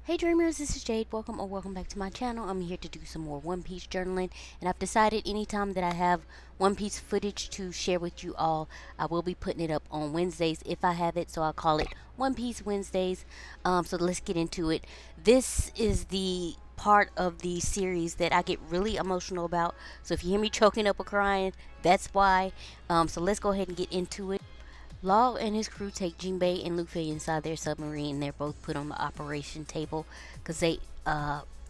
Hey Dreamers, this is Jade. Welcome or welcome back to my channel. I'm here to do some more One Piece journaling, and I've decided anytime that I have One Piece footage to share with you all, I will be putting it up on Wednesdays if I have it, so I'll call it One Piece Wednesdays. So let's get into it. This is the part of the series that I get really emotional about, so if you hear me choking up or crying, that's why. So let's go ahead and get into it. Law and his crew take Jinbei and Luffy inside their submarine. They're both put on the operation table because they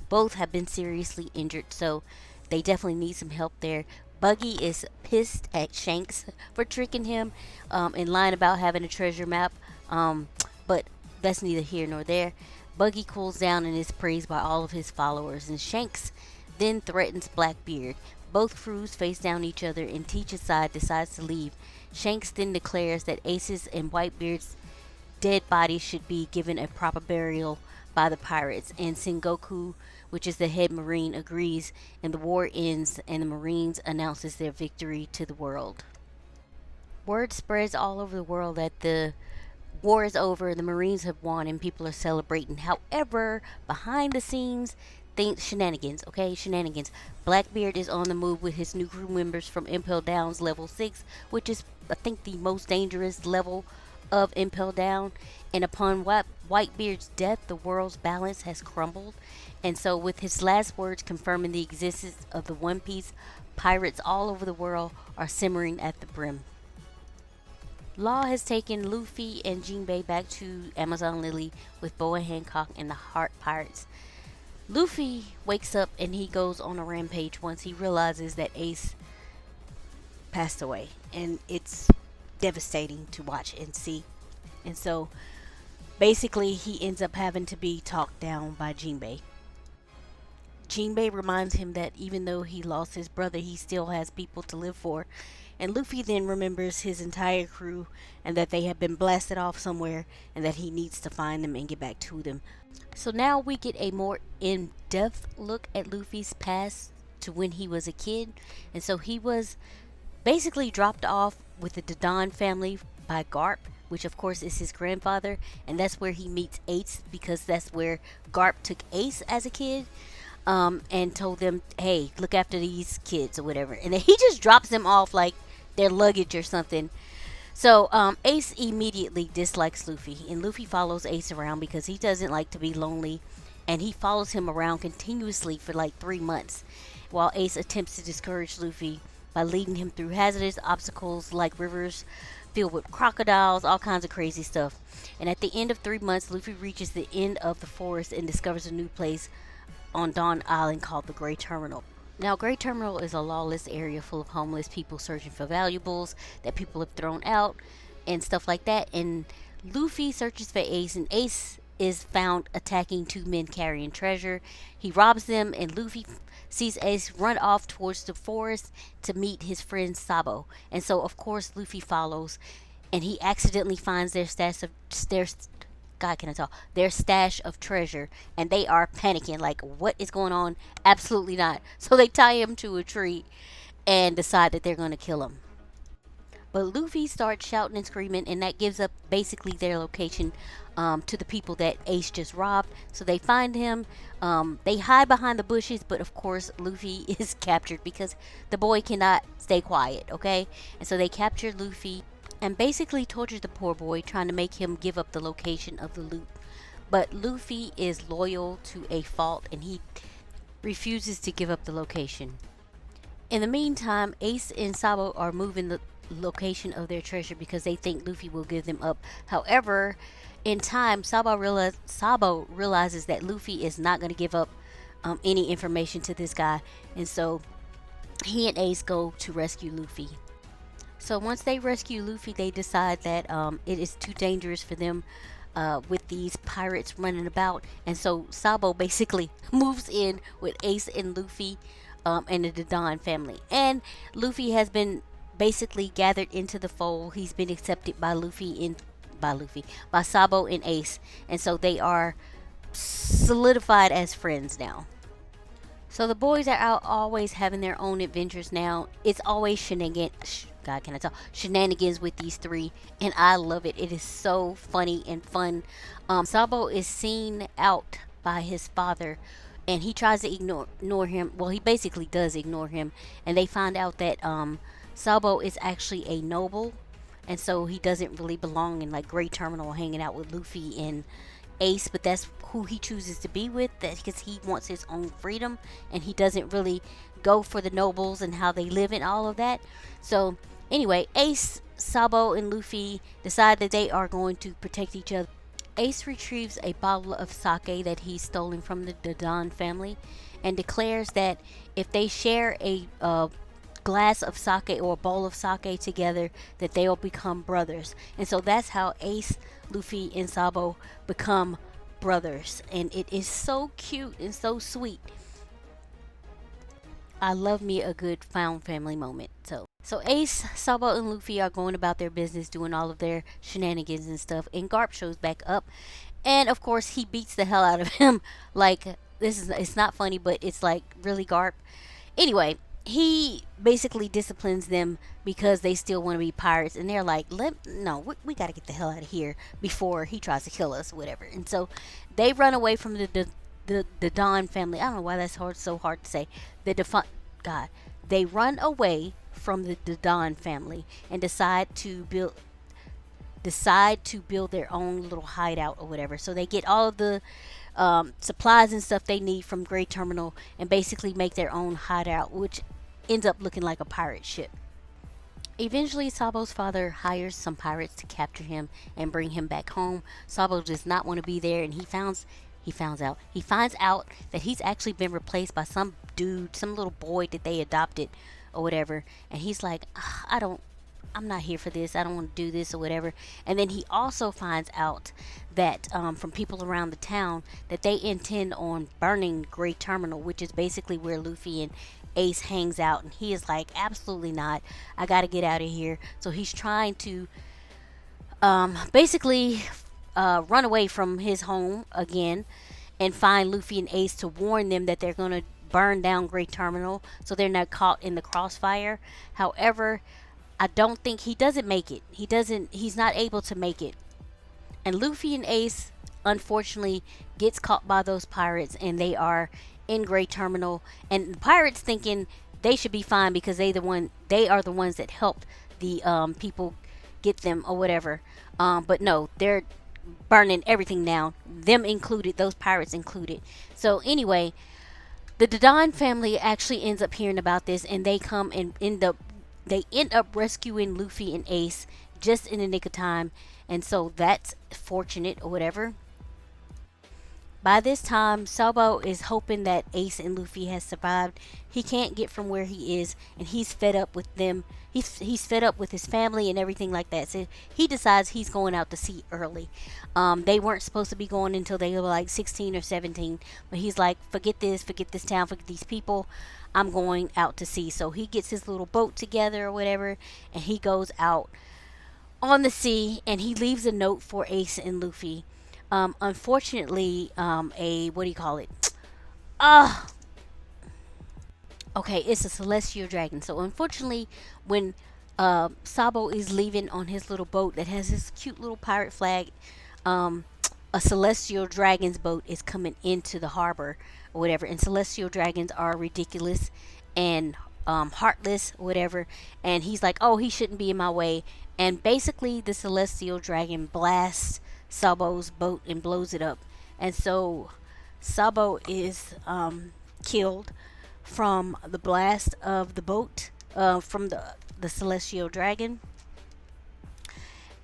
both have been seriously injured, so they definitely need some help there. Buggy is pissed at Shanks for tricking him and lying about having a treasure map, but that's neither here nor there. Buggy cools down and is praised by all of his followers, and Shanks then threatens Blackbeard. Both crews face down each other, and Teach's side decides to leave. Shanks then declares that Ace's and Whitebeard's dead bodies should be given a proper burial by the pirates, and Sengoku, which is the head marine, agrees, and the war ends, and the Marines announces their victory to the world. Word spreads all over the world that the war is over, the Marines have won, and people are celebrating. However, behind the scenes, things shenanigans, okay? Shenanigans. Blackbeard is on the move with his new crew members from Impel Down's level 6, which is, I think, the most dangerous level of Impel Down. And upon Whitebeard's death, the world's balance has crumbled. And so, with his last words confirming the existence of the One Piece, pirates all over the world are simmering at the brim. Law has taken Luffy and Jinbei back to Amazon Lily with Boa Hancock and the Heart Pirates. Luffy wakes up and he goes on a rampage once he realizes that Ace passed away, and it's devastating to watch and see. And so basically he ends up having to be talked down by Jinbei. Jinbei reminds him that even though he lost his brother, he still has people to live for. And Luffy then remembers his entire crew and that they have been blasted off somewhere and that he needs to find them and get back to them. So now we get a more in-depth look at Luffy's past to when he was a kid. And so he was basically dropped off with the Dodon family by Garp, which of course is his grandfather. And that's where he meets Ace, because that's where Garp took Ace as a kid. And told them, hey, look after these kids or whatever. And then he just drops them off like their luggage or something. So Ace immediately dislikes Luffy, and Luffy follows Ace around because he doesn't like to be lonely, and he follows him around continuously for like 3 months while Ace attempts to discourage Luffy by leading him through hazardous obstacles like rivers filled with crocodiles, all kinds of crazy stuff. And at the end of 3 months, Luffy reaches the end of the forest and discovers a new place on Dawn Island called the Grey Terminal. Now, Grey Terminal is a lawless area full of homeless people searching for valuables that people have thrown out and stuff like that. And Luffy searches for Ace, and Ace is found attacking two men carrying treasure. He robs them, and Luffy sees Ace run off towards the forest to meet his friend Sabo. And so, of course, Luffy follows, and he accidentally finds their their stash of treasure, and they are panicking like, what is going on? Absolutely not. So they tie him to a tree and decide that they're going to kill him. But Luffy starts shouting and screaming, and that gives up basically their location to the people that Ace just robbed. So they find him. They hide behind the bushes, but of course Luffy is captured because the boy cannot stay quiet, okay? And so they capture Luffy and basically torture the poor boy, trying to make him give up the location of the loot. But Luffy is loyal to a fault, and he refuses to give up the location. In the meantime, Ace and Sabo are moving the location of their treasure because they think Luffy will give them up. However, in time, Sabo realizes that Luffy is not going to give up any information to this guy, and so he and Ace go to rescue Luffy. So once they rescue Luffy, they decide that it is too dangerous for them with these pirates running about. And so Sabo basically moves in with Ace and Luffy and the Dodon family. And Luffy has been basically gathered into the fold. He's been accepted by by Sabo and Ace. And so they are solidified as friends now. So the boys are out always having their own adventures now. It's always shenanigans with these three, and I love it. It is so funny and fun. Sabo is seen out by his father, and he tries to ignore him. Well, he basically does ignore him, and they find out that Sabo is actually a noble, and so he doesn't really belong in like Great Terminal hanging out with Luffy and Ace, but that's who he chooses to be with, that because he wants his own freedom and he doesn't really go for the nobles and how they live and all of that. So anyway, Ace, Sabo, and Luffy decide that they are going to protect each other. Ace retrieves a bottle of sake that he's stolen from the Don family and declares that if they share a glass of sake or a bowl of sake together, that they will become brothers. And so that's how Ace, Luffy, and Sabo become brothers. And it is so cute and so sweet. I love me a good found family moment. So Ace, Sabo, and Luffy are going about their business, doing all of their shenanigans and stuff. And Garp shows back up, and of course he beats the hell out of him. Like, it's not funny, but it's like really Garp. Anyway, he basically disciplines them because they still want to be pirates, and they're like, no, we got to get the hell out of here before he tries to kill us, whatever. And so they run away from the Don family. I don't know why that's so hard to say. God, they run away from the Don family and decide to build their own little hideout or whatever. So they get all of the supplies and stuff they need from Great Terminal and basically make their own hideout, which ends up looking like a pirate ship. Eventually, Sabo's father hires some pirates to capture him and bring him back home. Sabo does not want to be there, and he finds out that he's actually been replaced by some dude, some little boy that they adopted or whatever. And he's like, I'm not here for this. I don't want to do this or whatever. And then he also finds out that from people around the town that they intend on burning Great Terminal, which is basically where Luffy and Ace hangs out. And he is like, absolutely not. I got to get out of here. So he's trying to basically run away from his home again and find Luffy and Ace to warn them that they're going to burn down Great Terminal so they're not caught in the crossfire. However, I don't think he doesn't make it. He's not able to make it. And Luffy and Ace unfortunately gets caught by those pirates, and they are in Great Terminal, and the pirates thinking they should be fine because they are the ones that helped the people get them or whatever. But no, they're burning everything down, them included, those pirates included. So anyway, the Don family actually ends up hearing about this, and they come and end up rescuing Luffy and Ace just in the nick of time, and so that's fortunate or whatever. By this time, Sabo is hoping that Ace and Luffy has survived. He can't get from where he is, and he's fed up with them. He's fed up with his family and everything like that. So he decides he's going out to sea early. They weren't supposed to be going until they were like 16 or 17. But he's like, forget this town, forget these people. I'm going out to sea. So he gets his little boat together or whatever, and he goes out on the sea, and he leaves a note for Ace and Luffy. Unfortunately, what do you call it? Okay, it's a celestial dragon. So unfortunately, when Sabo is leaving on his little boat that has this cute little pirate flag, a celestial dragon's boat is coming into the harbor or whatever. And celestial dragons are ridiculous and heartless or whatever. And he's like, oh, he shouldn't be in my way. And basically, the celestial dragon blasts Sabo's boat and blows it up. And so Sabo is killed from the blast of the boat from the celestial dragon.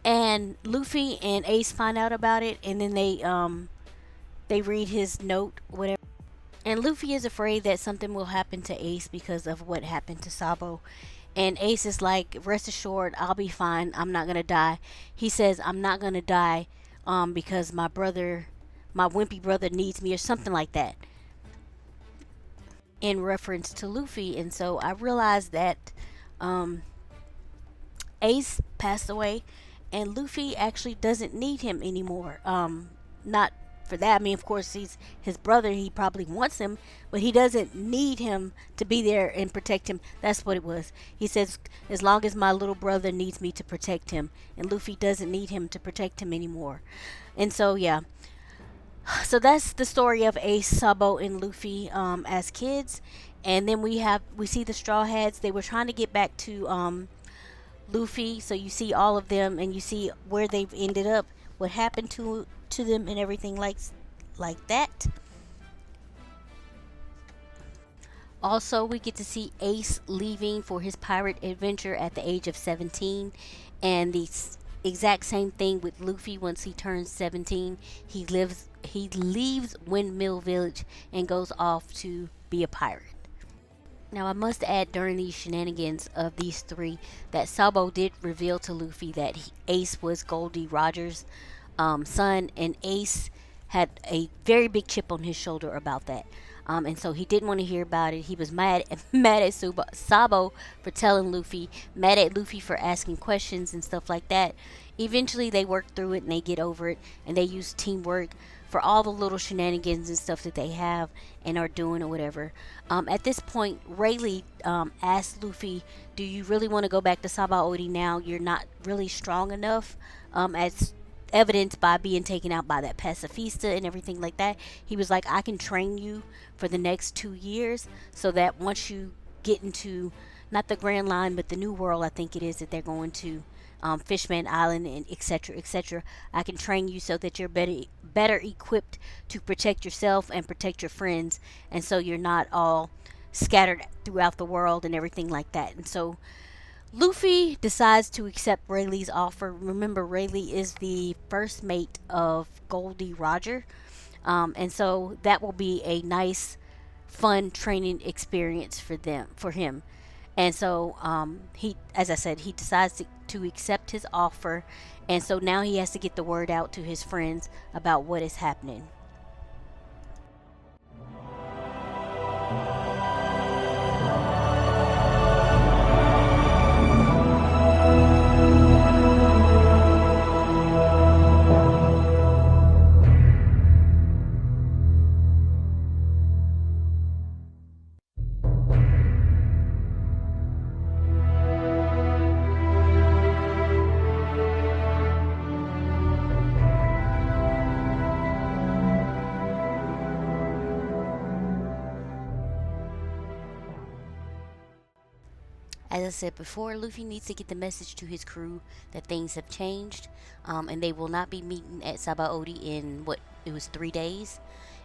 And Luffy and Ace find out about it, and then they read his note, whatever. And Luffy is afraid that something will happen to Ace because of what happened to Sabo. And Ace is like, rest assured, I'll be fine. I'm not gonna die. He says, I'm not gonna die because my wimpy brother needs me, or something like that, in reference to Luffy. And so I realized that Ace passed away, and Luffy actually doesn't need him anymore. Not for that. I mean, of course, he's his brother. He probably wants him, but he doesn't need him to be there and protect him. That's what it was. He says, as long as my little brother needs me to protect him, and Luffy doesn't need him to protect him anymore. And so, yeah. So that's the story of Ace, Sabo, and Luffy as kids. And then we see the Straw Hats. They were trying to get back to Luffy. So you see all of them, and you see where they've ended up, what happened to them, and everything like that. Also, we get to see Ace leaving for his pirate adventure at the age of 17, and the exact same thing with Luffy. Once he turns 17, he leaves Windmill Village and goes off to be a pirate. Now, I must add, during these shenanigans of these three, that Sabo did reveal to Luffy that Ace was Goldie Roger's son, and Ace had a very big chip on his shoulder about that. And so he didn't want to hear about it. He was mad, mad at Sabo for telling Luffy, mad at Luffy for asking questions and stuff like that. Eventually, they work through it and they get over it, and they use teamwork for all the little shenanigans and stuff that they have and are doing or whatever. At this point, Rayleigh asked Luffy, "Do you really want to go back to Sabaody now? You're not really strong enough." As evidenced by being taken out by that pacifista and everything like that. He was like, "I can train you for the next 2 years, so that once you get into not the Grand Line but the New World, I think it is that they're going to, Fishman Island and etc. etc. I can train you so that you're better equipped to protect yourself and protect your friends, and so you're not all scattered throughout the world and everything like that." And so Luffy decides to accept Rayleigh's offer. Remember, Rayleigh is the first mate of Goldie Roger. And so that will be a nice, fun training experience for him. And so he, as I said, he decides to accept his offer. And so now he has to get the word out to his friends about what is happening. As I said before, Luffy needs to get the message to his crew that things have changed, and they will not be meeting at Sabaody in what it was 3 days.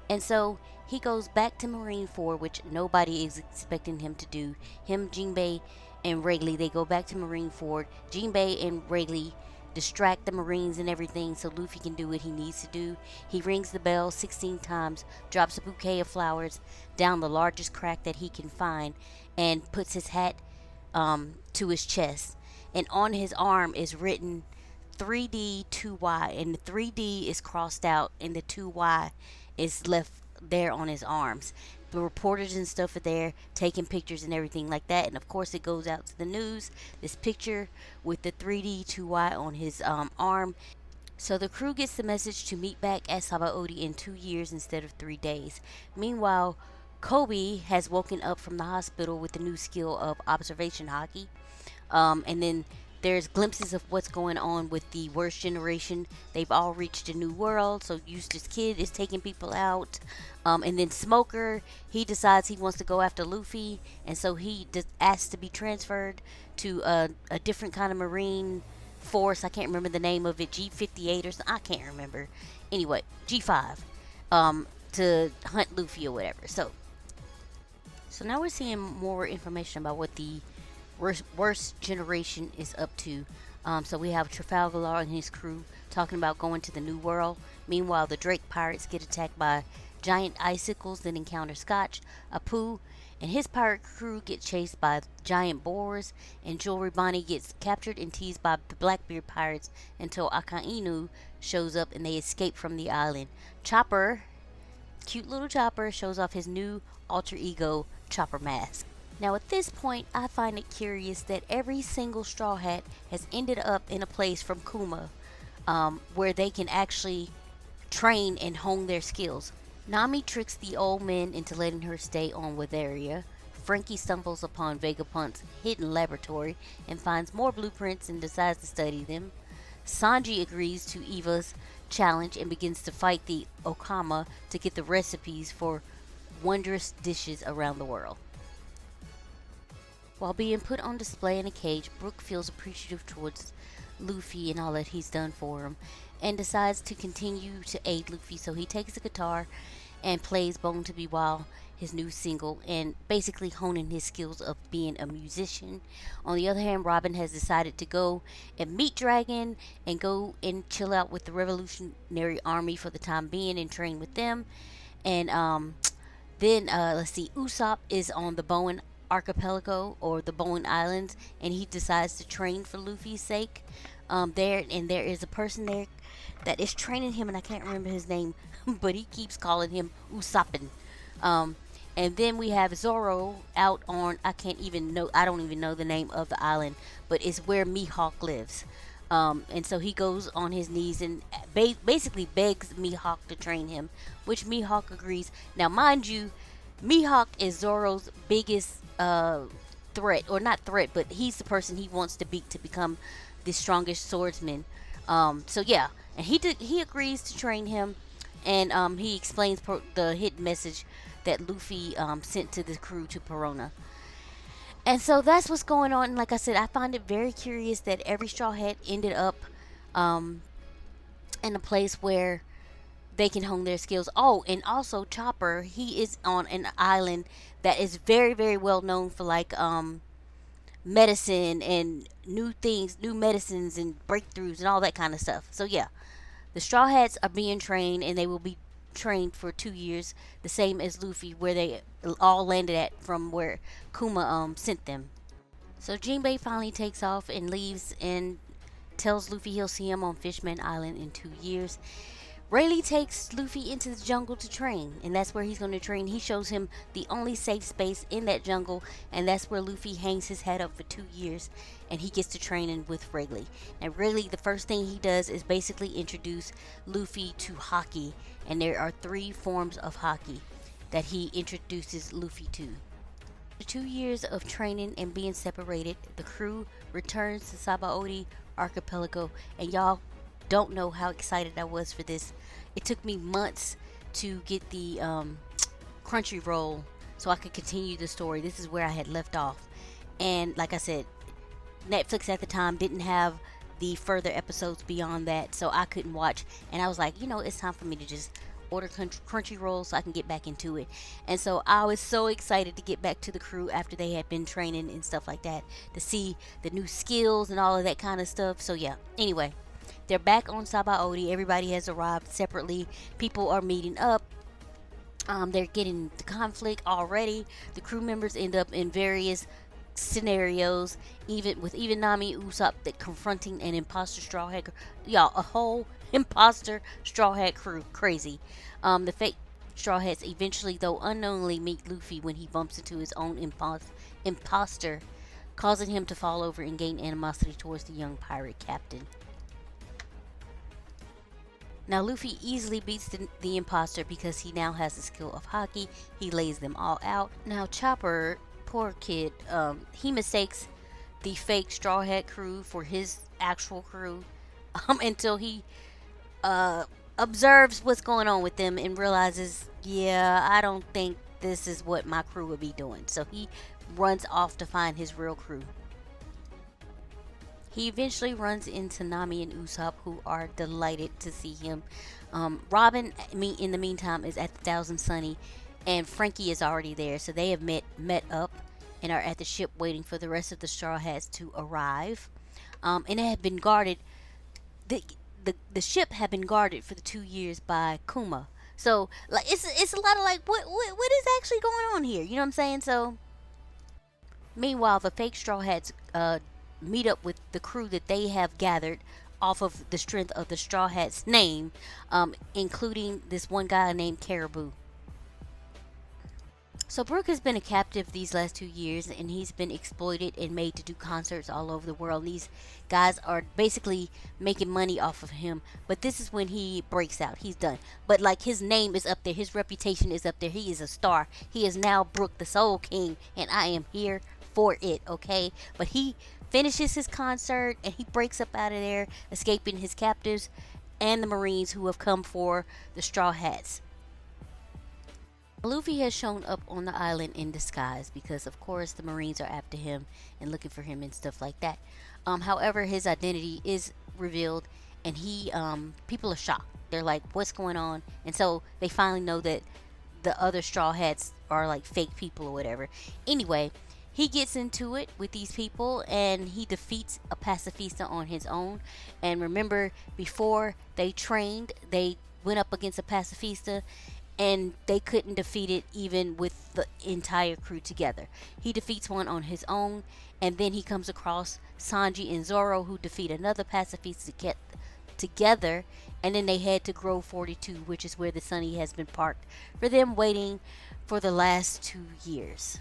And so he goes back to Marineford, which nobody is expecting him to do. Him, Jinbei, and Rayleigh, they go back to Marineford. Jinbei and Rayleigh distract the Marines and everything so Luffy can do what he needs to do. He rings the bell 16 times, drops a bouquet of flowers down the largest crack that he can find, and puts his hat to his chest. And on his arm is written 3D 2Y, and the 3D is crossed out, and the 2Y is left there on his arms. The reporters and stuff are there taking pictures and everything like that, and of course it goes out to the news. This picture with the 3D 2Y on his arm. So the crew gets the message to meet back at Sabaody in 2 years instead of 3 days. Meanwhile, Kobe has woken up from the hospital with the new skill of observation hockey. And then there's glimpses of what's going on with the worst generation. They've all reached a new world. So Eustace Kid is taking people out. And then Smoker, he decides he wants to go after Luffy. And so he asks to be transferred to a different kind of marine force. I can't remember the name of it. G58 or something. I can't remember. Anyway, G5. To hunt Luffy or whatever. So now we're seeing more information about what the worst generation is up to. So we have Trafalgar and his crew talking about going to the New World. Meanwhile, the Drake pirates get attacked by giant icicles, then encounter Scotch, Apu, and his pirate crew get chased by giant boars, and Jewelry Bonnie gets captured and teased by the Blackbeard pirates until Akainu shows up and they escape from the island. Chopper, cute little Chopper, shows off his new alter ego Chopper mask. Now at this point, I find it curious that every single Straw Hat has ended up in a place from Kuma where they can actually train and hone their skills. Nami tricks the old men into letting her stay on Witheria. Frankie stumbles upon Vegapunk's hidden laboratory and finds more blueprints and decides to study them. Sanji agrees to Eva's challenge and begins to fight the Okama to get the recipes for wondrous dishes around the world. While being put on display in a cage, Brook feels appreciative towards Luffy and all that he's done for him, and decides to continue to aid Luffy. So he takes the guitar and plays Bone to Be Wild, his new single, and basically honing his skills of being a musician. On the other hand, Robin has decided to go and meet Dragon and go and chill out with the Revolutionary Army for the time being and train with them. And then let's see, Usopp is on the Bowen Archipelago or the Bowen Islands, and he decides to train for Luffy's sake. There is a person there that is training him, and I can't remember his name, but he keeps calling him Usoppin. And then we have Zoro out on, I don't even know the name of the island, but it's where Mihawk lives. And so he goes on his knees and basically begs Mihawk to train him, which Mihawk agrees. Now, mind you, Mihawk is Zoro's biggest threat, or not threat, but he's the person he wants to beat to become the strongest swordsman. So yeah, and he agrees to train him, and he explains the hidden message that Luffy sent to the crew to Perona. And so that's what's going on. And like I said, I find it very curious that every Straw Hat ended up in a place where they can hone their skills. Oh, and also Chopper, he is on an island that is very, very well known for like medicine and new things, new medicines and breakthroughs and all that kind of stuff. So yeah, the Straw Hats are being trained, and they will be trained for 2 years, the same as Luffy, where they all landed at from where Kuma sent them. So Jinbei finally takes off and leaves and tells Luffy he'll see him on Fishman Island in 2 years. Rayleigh takes Luffy into the jungle to train, and that's where he's going to train. He shows him the only safe space in that jungle, and that's where Luffy hangs his hat up for 2 years, and he gets to training with Rayleigh. And Rayleigh, the first thing he does is basically introduce Luffy to Haki, and there are 3 forms of Haki that he introduces Luffy to. After 2 years of training and being separated, the crew returns to Sabaody Archipelago, and y'all don't know how excited I was for this. It took me months to get the Crunchyroll so I could continue the story. This is where I had left off, and like I said, Netflix at the time didn't have the further episodes beyond that, so I couldn't watch. And I was like, it's time for me to just order Crunchyroll so I can get back into it. And so I was so excited to get back to the crew after they had been training and stuff like that, to see the new skills and all of that kind of stuff. So yeah, anyway, they're back on Sabaody. Everybody has arrived separately. People are meeting up. They're getting the conflict already. The crew members end up in various scenarios, even Nami, Usopp, that confronting an imposter Straw Hat. Y'all, a whole imposter Straw Hat crew. Crazy. The fake Straw Hats eventually, though unknowingly, meet Luffy when he bumps into his own imposter, causing him to fall over and gain animosity towards the young pirate captain. Now, Luffy easily beats the imposter because he now has the skill of Haki. He lays them all out. Now, Chopper, poor kid, he mistakes the fake Straw Hat crew for his actual crew until he observes what's going on with them and realizes, yeah, I don't think this is what my crew would be doing. So he runs off to find his real crew. He eventually runs into Nami and Usopp, who are delighted to see him. Robin, in the meantime, is at the Thousand Sunny, and Frankie is already there. So they have met up and are at the ship waiting for the rest of the Straw Hats to arrive. And it had been guarded. The ship had been guarded for the 2 years by Kuma. So like it's a lot of like what is actually going on here? You know what I'm saying? So meanwhile, the fake Straw Hats meet up with the crew that they have gathered off of the strength of the Straw Hat's name, including this one guy named Caribou. So Brook has been a captive these last 2 years, and he's been exploited and made to do concerts all over the world. These guys are basically making money off of him, but this is when he breaks out. He's done. But like, his name is up there, his reputation is up there. He is a star. He is now Brook the Soul King, and I am here for it, okay? But he finishes his concert and he breaks up out of there, escaping his captives, and the Marines who have come for the Straw Hats. Luffy has shown up on the island in disguise because, of course, the Marines are after him and looking for him and stuff like that. However, his identity is revealed, and people are shocked. They're like, "What's going on?" And so they finally know that the other Straw Hats are like fake people or whatever. Anyway, he gets into it with these people and he defeats a pacifista on his own. And remember, before they trained, they went up against a pacifista and they couldn't defeat it even with the entire crew together. He defeats one on his own, and then he comes across Sanji and Zoro, who defeat another pacifist together, and then they head to Grove 42, which is where the Sunny has been parked for them, waiting for the last 2 years.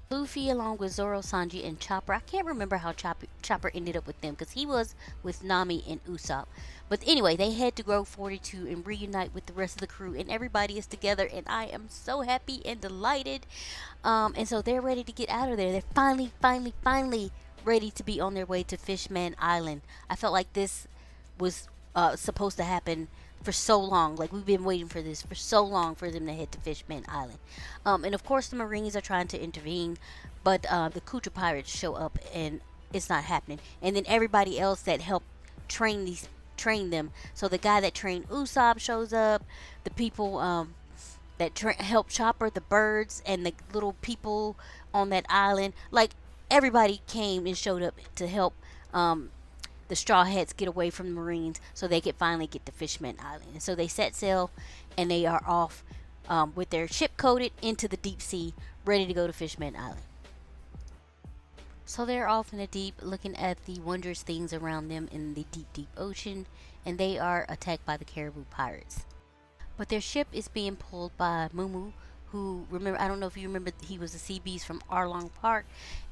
Luffy, along with Zoro, Sanji, and Chopper. I can't remember how Chopper ended up with them because he was with Nami and Usopp. But anyway, they head to Grove 42 and reunite with the rest of the crew, and everybody is together, and I am so happy and delighted. And so they're ready to get out of there. They're finally ready to be on their way to Fishman Island. I felt like this was supposed to happen for so long. Like, we've been waiting for this for so long for them to head to Fishman Island. And of course the Marines are trying to intervene, but the Kutra pirates show up and it's not happening. And then everybody else that helped train them. So the guy that trained Usopp shows up, the people that helped Chopper, the birds, and the little people on that island. Like, everybody came and showed up to help the Straw Hats get away from the Marines so they could finally get to Fishman Island. And so they set sail and they are off with their ship coated into the deep sea, ready to go to Fishman Island. So they're off in the deep, looking at the wondrous things around them in the deep ocean, and they are attacked by the Caribou pirates. But their ship is being pulled by Mumu, who, remember, I don't know if you remember, he was the sea beast from Arlong Park,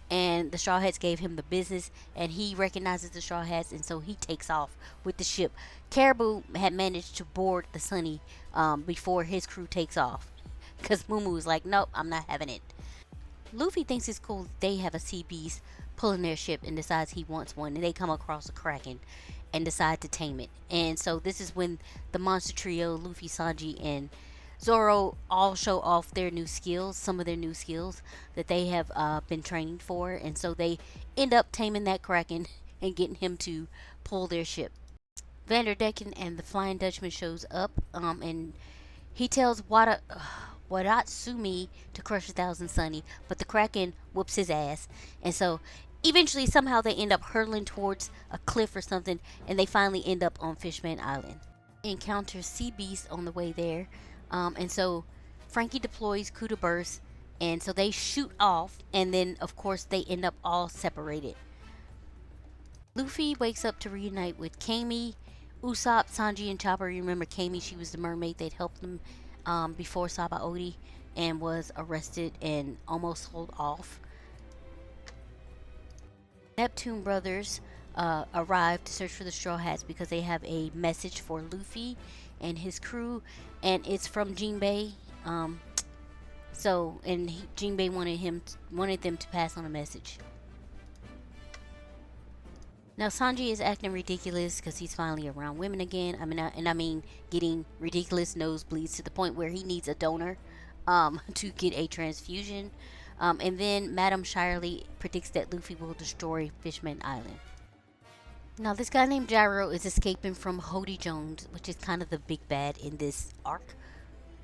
and the Straw Hats gave him the business, and he recognizes the Straw Hats, and so he takes off with the ship. Caribou had managed to board the Sunny before his crew takes off, because Mumu was like, "Nope, I'm not having it." Luffy thinks it's cool that they have a sea beast pulling their ship and decides he wants one, and they come across a Kraken and decide to tame it. And so this is when the monster trio, Luffy, Sanji, and Zoro, all show off their new skills, some of their new skills that they have been training for. And so they end up taming that Kraken and getting him to pull their ship. Vanderdecken and the Flying Dutchman shows up, and he tells Wadatsumi to crush 1,000 Sunny, but the Kraken whoops his ass. And so eventually, somehow, they end up hurtling towards a cliff or something, and they finally end up on Fishman Island. Encounter Sea Beast on the way there. And so Frankie deploys Kuda Burst, and so they shoot off, and then of course they end up all separated. Luffy wakes up to reunite with Kami, Usopp, Sanji, and Chopper. You remember Kami? She was the mermaid that helped them before Sabaody and was arrested and almost sold off. Neptune brothers arrive to search for the Straw Hats because they have a message for Luffy and his crew, and it's from Jinbei. Jinbei wanted them to pass on a message. Now Sanji is acting ridiculous because he's finally around women again. I mean getting ridiculous nosebleeds to the point where he needs a donor to get a transfusion. And then Madame Shirley predicts that Luffy will destroy Fishman Island. Now this guy named Gyro is escaping from Hody Jones, which is kind of the big bad in this arc,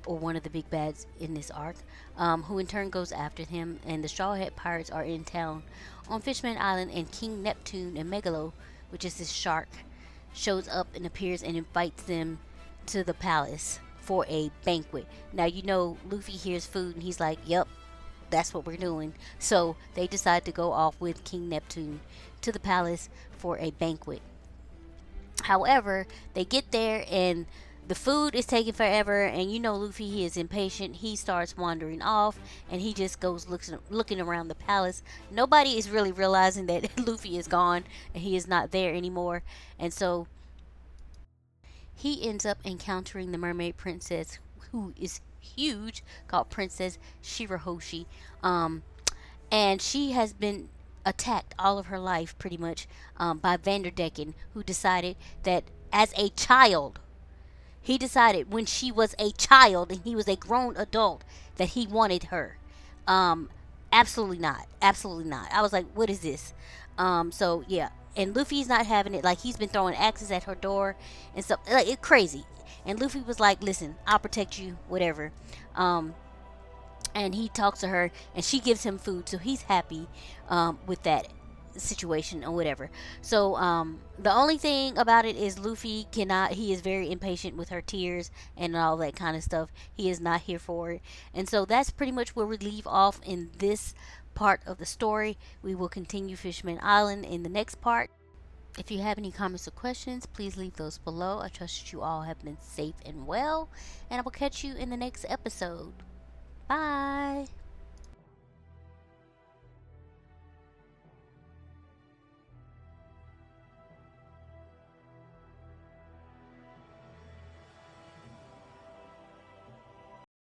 or one of the big bads in this arc, who in turn goes after him. And the Straw Hat Pirates are in town on Fishman Island, and King Neptune and Megalo, which is this shark, shows up and appears and invites them to the palace for a banquet. Now, you know, Luffy hears food and he's like, "Yep, that's what we're doing." So they decide to go off with King Neptune to the palace for a banquet. However, they get there and the food is taking forever, and you know Luffy, he is impatient. He starts wandering off and he just goes looking around the palace. Nobody is really realizing that Luffy is gone and he is not there anymore. And so he ends up encountering the mermaid princess, who is huge, called Princess Shirahoshi. And she has been attacked all of her life pretty much by Vanderdecken, who decided that as a child. He decided when she was a child and he was a grown adult that he wanted her. Um, Absolutely not. Absolutely not. I was like, what is this? So yeah. And Luffy's not having it. Like, he's been throwing axes at her door and stuff. Like, it's crazy. And Luffy was like, listen, I'll protect you, whatever. Um, and he talks to her and she gives him food, so he's happy with that situation or whatever. So the only thing about it is Luffy cannot, he is very impatient with her tears and all that kind of stuff. He is not here for it. And so that's pretty much where we leave off in this part of the story. We will continue Fishman Island in the next part. If you have any comments or questions, please leave those below. I trust that you all have been safe and well, and I will catch you in the next episode. Bye.